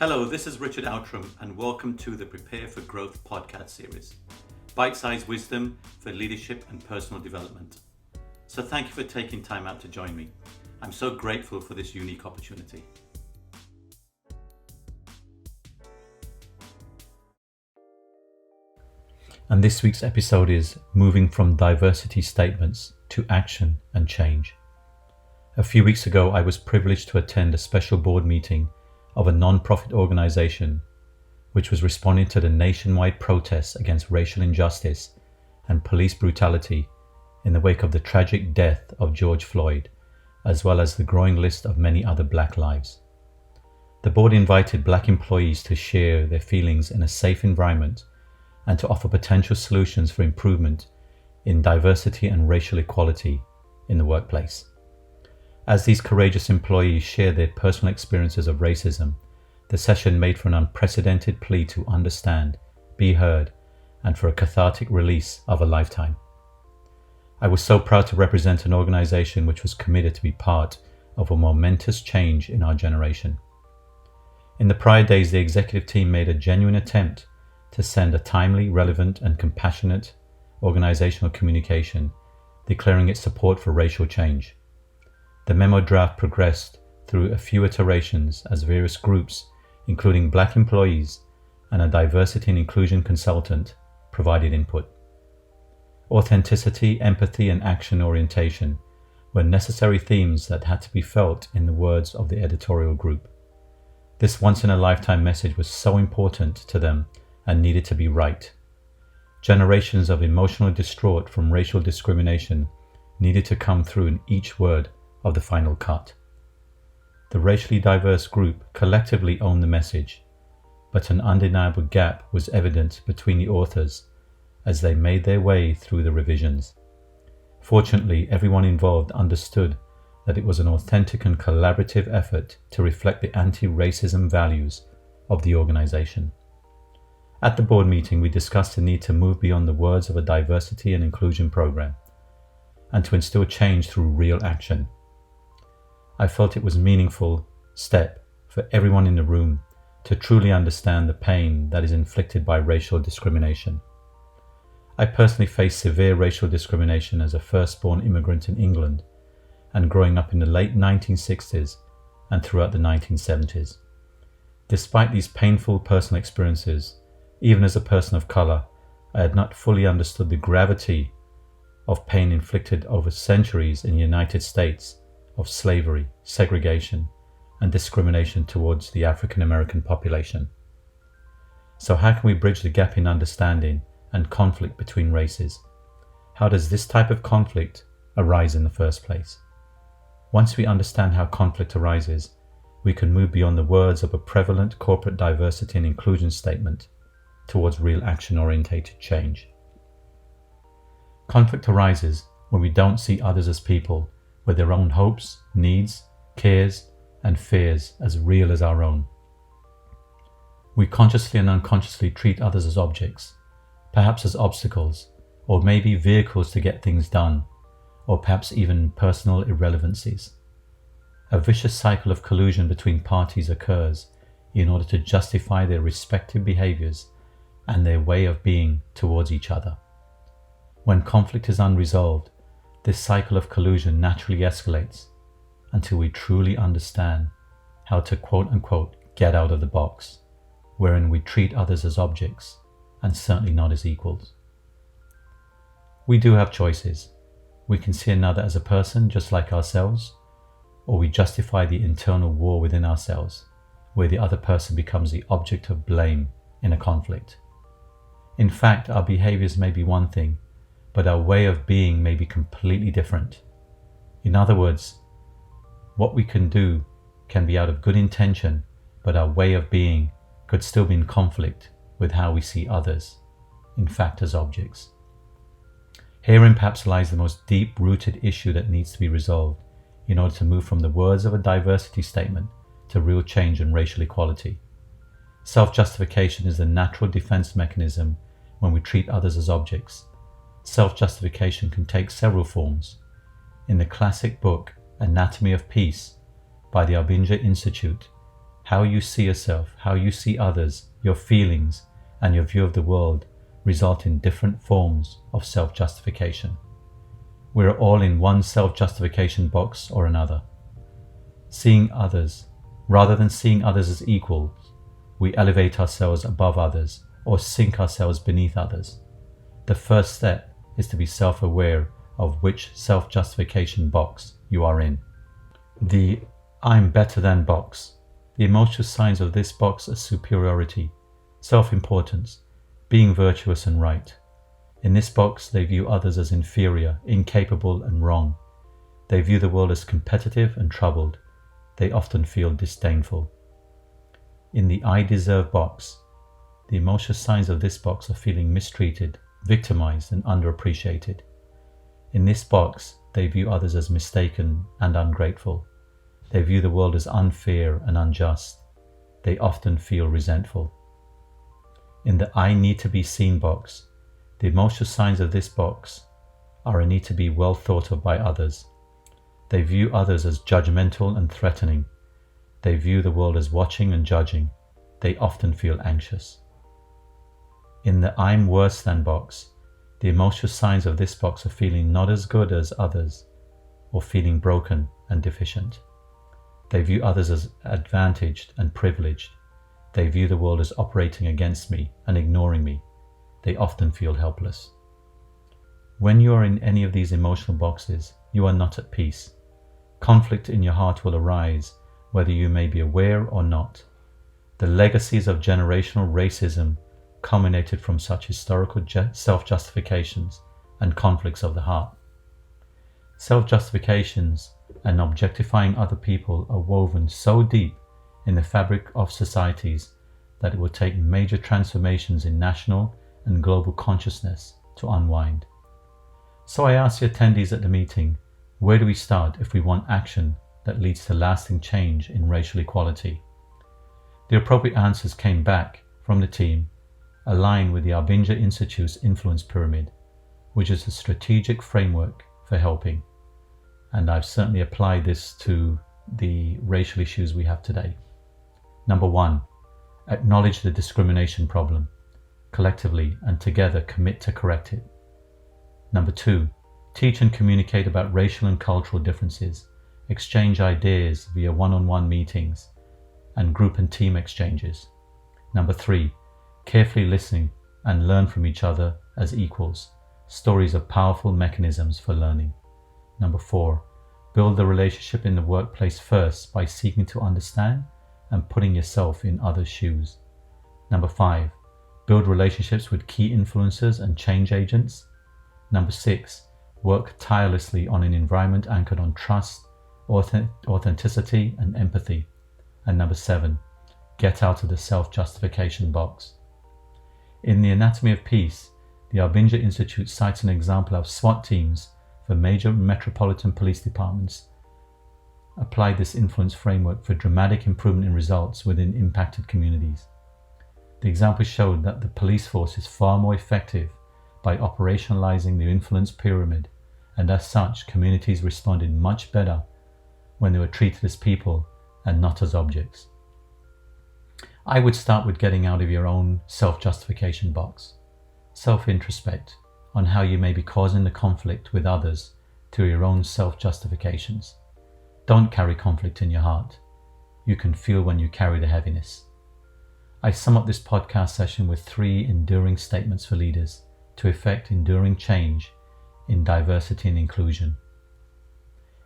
Hello, this is Richard Outram, and welcome to the Prepare for Growth podcast series. Bite-sized wisdom for leadership and personal development. So thank you for taking time out to join me. I'm so grateful for this unique opportunity. And this week's episode is moving from diversity statements to action and change. A few weeks ago, I was privileged to attend a special board meeting of a non-profit organization which was responding to the nationwide protests against racial injustice and police brutality in the wake of the tragic death of George Floyd, as well as the growing list of many other Black lives. The board invited Black employees to share their feelings in a safe environment and to offer potential solutions for improvement in diversity and racial equality in the workplace. As these courageous employees shared their personal experiences of racism, the session made for an unprecedented plea to understand, be heard, and for a cathartic release of a lifetime. I was so proud to represent an organization which was committed to be part of a momentous change in our generation. In the prior days, the executive team made a genuine attempt to send a timely, relevant, and compassionate organizational communication declaring its support for racial change. The memo draft progressed through a few iterations as various groups, including Black employees and a diversity and inclusion consultant, provided input. Authenticity, empathy, and action orientation were necessary themes that had to be felt in the words of the editorial group. This once-in-a-lifetime message was so important to them and needed to be right. Generations of emotionally distraught from racial discrimination needed to come through in each word of the final cut. The racially diverse group collectively owned the message, but an undeniable gap was evident between the authors as they made their way through the revisions. Fortunately, everyone involved understood that it was an authentic and collaborative effort to reflect the anti-racism values of the organization. At the board meeting, we discussed the need to move beyond the words of a diversity and inclusion program and to instill change through real action. I felt it was a meaningful step for everyone in the room to truly understand the pain that is inflicted by racial discrimination. I personally faced severe racial discrimination as a firstborn immigrant in England and growing up in the late 1960s and throughout the 1970s. Despite these painful personal experiences, even as a person of color, I had not fully understood the gravity of pain inflicted over centuries in the United States of slavery, segregation, and discrimination towards the African American population. So how can we bridge the gap in understanding and conflict between races? How does this type of conflict arise in the first place? Once we understand how conflict arises, we can move beyond the words of a prevalent corporate diversity and inclusion statement towards real action-orientated change. Conflict arises when we don't see others as people with their own hopes, needs, cares, and fears as real as our own. We consciously and unconsciously treat others as objects, perhaps as obstacles, or maybe vehicles to get things done, or perhaps even personal irrelevancies. A vicious cycle of collusion between parties occurs in order to justify their respective behaviors and their way of being towards each other. When conflict is unresolved, this cycle of collusion naturally escalates until we truly understand how to quote-unquote get out of the box, wherein we treat others as objects and certainly not as equals. We do have choices. We can see another as a person just like ourselves, or we justify the internal war within ourselves, where the other person becomes the object of blame in a conflict. In fact, our behaviors may be one thing, but our way of being may be completely different. In other words, what we can do can be out of good intention, but our way of being could still be in conflict with how we see others, in fact as objects. Herein perhaps lies the most deep-rooted issue that needs to be resolved in order to move from the words of a diversity statement to real change and racial equality. Self-justification is the natural defense mechanism when we treat others as objects. Self-justification can take several forms. In the classic book Anatomy of Peace by the Albingia Institute, how you see yourself, how you see others, your feelings, and your view of the world result in different forms of self-justification. We're all in one self-justification box or another. Seeing others, rather than seeing others as equals, we elevate ourselves above others or sink ourselves beneath others. The first step is to be self-aware of which self-justification box you are in. The I'm better than box. The emotional signs of this box are superiority, self-importance, being virtuous and right. In this box, they view others as inferior, incapable and wrong. They view the world as competitive and troubled. They often feel disdainful. In the I deserve box, the emotional signs of this box are feeling mistreated, victimized and underappreciated. In this box, they view others as mistaken and ungrateful. They view the world as unfair and unjust. They often feel resentful. In the I need to be seen box, the emotional signs of this box are a need to be well thought of by others. They view others as judgmental and threatening. They view the world as watching and judging. They often feel anxious. In the I'm worse than box, the emotional signs of this box are feeling not as good as others or feeling broken and deficient. They view others as advantaged and privileged. They view the world as operating against me and ignoring me. They often feel helpless. When you are in any of these emotional boxes, you are not at peace. Conflict in your heart will arise, whether you may be aware or not. The legacies of generational racism culminated from such historical self-justifications and conflicts of the heart. Self-justifications and objectifying other people are woven so deep in the fabric of societies that it will take major transformations in national and global consciousness to unwind. So I asked the attendees at the meeting, where do we start if we want action that leads to lasting change in racial equality? The appropriate answers came back from the team, aligned with the Albingia Institute's influence pyramid, which is a strategic framework for helping. And I've certainly applied this to the racial issues we have today. Number 1, acknowledge the discrimination problem. Collectively and together commit to correct it. Number 2, teach and communicate about racial and cultural differences. Exchange ideas via one-on-one meetings and group and team exchanges. Number 3, carefully listen and learn from each other as equals. Stories are powerful mechanisms for learning. Number 4, build the relationship in the workplace first by seeking to understand and putting yourself in others' shoes. Number 5, build relationships with key influencers and change agents. Number 6, work tirelessly on an environment anchored on trust, authenticity and empathy. And number 7, get out of the self-justification box. In The Anatomy of Peace, the Albingia Institute cites an example of SWAT teams for major metropolitan police departments applied this influence framework for dramatic improvement in results within impacted communities. The example showed that the police force is far more effective by operationalizing the influence pyramid, and as such, communities responded much better when they were treated as people and not as objects. I would start with getting out of your own self-justification box. Self-introspect on how you may be causing the conflict with others through your own self-justifications. Don't carry conflict in your heart. You can feel when you carry the heaviness. I sum up this podcast session with 3 enduring statements for leaders to effect enduring change in diversity and inclusion.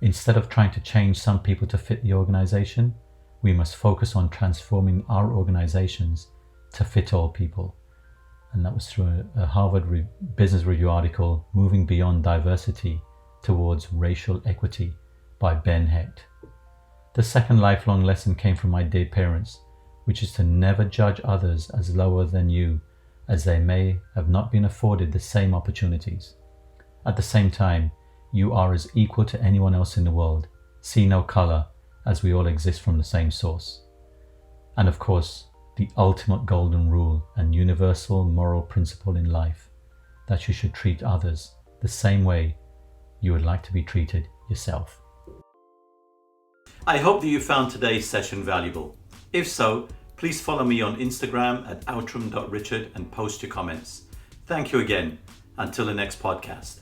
Instead of trying to change some people to fit the organization, we must focus on transforming our organizations to fit all people. And that was through a Harvard Business Review article, Moving Beyond Diversity Towards Racial Equity by Ben Hecht. The second lifelong lesson came from my dear parents, which is to never judge others as lower than you, as they may have not been afforded the same opportunities. At the same time, you are as equal to anyone else in the world. See no color, as we all exist from the same source. And of course, the ultimate golden rule and universal moral principle in life, that you should treat others the same way you would like to be treated yourself. I hope that you found today's session valuable. If so, please follow me on Instagram at outram.richard and post your comments. Thank you again. Until the next podcast.